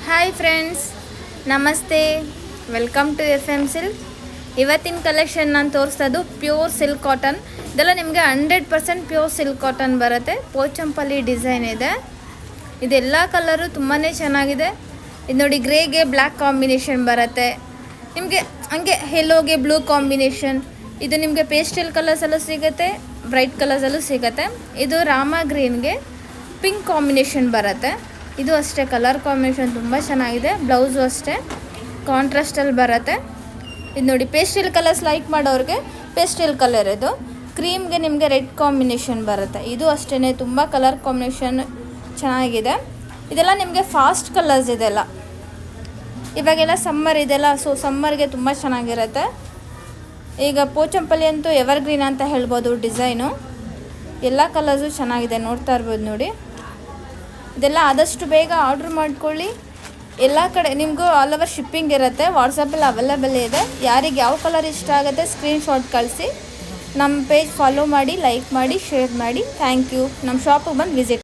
Hi friends, ನಮಸ್ತೆ. Welcome to FM silk. ಇವತ್ತಿನ collection ನಾನು ತೋರಿಸೋದು ಪ್ಯೂರ್ ಸಿಲ್ಕ್ ಕಾಟನ್. ಇದೆಲ್ಲ ನಿಮಗೆ 100% ಪ್ಯೂರ್ ಸಿಲ್ಕ್ ಕಾಟನ್ ಬರುತ್ತೆ. ಪೋಚಂಪಲ್ಲಿ ಡಿಸೈನ್ ಇದೆ. ಇದೆಲ್ಲ ಕಲರು ತುಂಬಾ ಚೆನ್ನಾಗಿದೆ. ಇದು ನೋಡಿ, ಗ್ರೇಗೆ ಬ್ಲ್ಯಾಕ್ ಕಾಂಬಿನೇಷನ್ ಬರುತ್ತೆ. ನಿಮಗೆ ಹಂಗೆ ಯೆಲ್ಲೋಗೆ ಬ್ಲೂ ಕಾಂಬಿನೇಷನ್. ಇದು ನಿಮಗೆ ಪೇಸ್ಟಲ್ ಕಲರ್ಸಲ್ಲೂ ಸಿಗುತ್ತೆ, ಬ್ರೈಟ್ ಕಲರ್ಸಲ್ಲೂ ಸಿಗುತ್ತೆ. ಇದು ರಾಮ ಗ್ರೀನ್ಗೆ ಪಿಂಕ್ ಕಾಂಬಿನೇಷನ್ ಬರುತ್ತೆ. ಇದು ಅಷ್ಟೇ, ಕಲರ್ ಕಾಂಬಿನೇಷನ್ ತುಂಬ ಚೆನ್ನಾಗಿದೆ. ಬ್ಲೌಸು ಅಷ್ಟೇ ಕಾಂಟ್ರಾಸ್ಟಲ್ಲಿ ಬರುತ್ತೆ. ಇದು ನೋಡಿ, ಪೇಸ್ಟಲ್ ಕಲರ್ಸ್ ಲೈಕ್ ಮಾಡೋರಿಗೆ ಪೇಸ್ಟಲ್ ಕಲರ್. ಇದು ಕ್ರೀಮ್ಗೆ ನಿಮಗೆ ರೆಡ್ ಕಾಂಬಿನೇಷನ್ ಬರುತ್ತೆ. ಇದು ಅಷ್ಟೇ, ತುಂಬ ಕಲರ್ ಕಾಂಬಿನೇಷನ್ ಚೆನ್ನಾಗಿದೆ. ಇದೆಲ್ಲ ನಿಮಗೆ ಫಾಸ್ಟ್ ಕಲರ್ಸ್ ಇದೆಲ್ಲ. ಇವಾಗೆಲ್ಲ ಸಮ್ಮರ್ ಇದೆಲ್ಲ, ಸೊ ಸಮ್ಮರ್ಗೆ ತುಂಬ ಚೆನ್ನಾಗಿರುತ್ತೆ. ಈಗ ಪೋಚಂಪಲ್ಲಿ ಅಂತೂ ಎವರ್ಗ್ರೀನ್ ಅಂತ ಹೇಳ್ಬೋದು ಡಿಸೈನು. ಎಲ್ಲ ಕಲರ್ಸು ಚೆನ್ನಾಗಿದೆ, ನೋಡ್ತಾ ಇರ್ಬೋದು ನೋಡಿ. ಇದೆಲ್ಲ ಆದಷ್ಟು ಬೇಗ ಆರ್ಡ್ರ್ ಮಾಡ್ಕೊಳ್ಳಿ. ಎಲ್ಲ ಕಡೆ ನಿಮಗೂ ಆಲ್ ಓವರ್ ಶಿಪ್ಪಿಂಗ್ ಇರುತ್ತೆ. ವಾಟ್ಸಪ್ಪಲ್ಲಿ ಅವೈಲೇಬಲ್ ಇದೆ. ಯಾರಿಗೆ ಯಾವ ಕಲರ್ ಇಷ್ಟ ಆಗುತ್ತೆ ಸ್ಕ್ರೀನ್ಶಾಟ್ ಕಳಿಸಿ. ನಮ್ಮ ಪೇಜ್ ಫಾಲೋ ಮಾಡಿ, ಲೈಕ್ ಮಾಡಿ, ಶೇರ್ ಮಾಡಿ. Thank you. ನಮ್ಮ ಶಾಪಿಗೆ ಬಂದು ವಿಸಿಟ್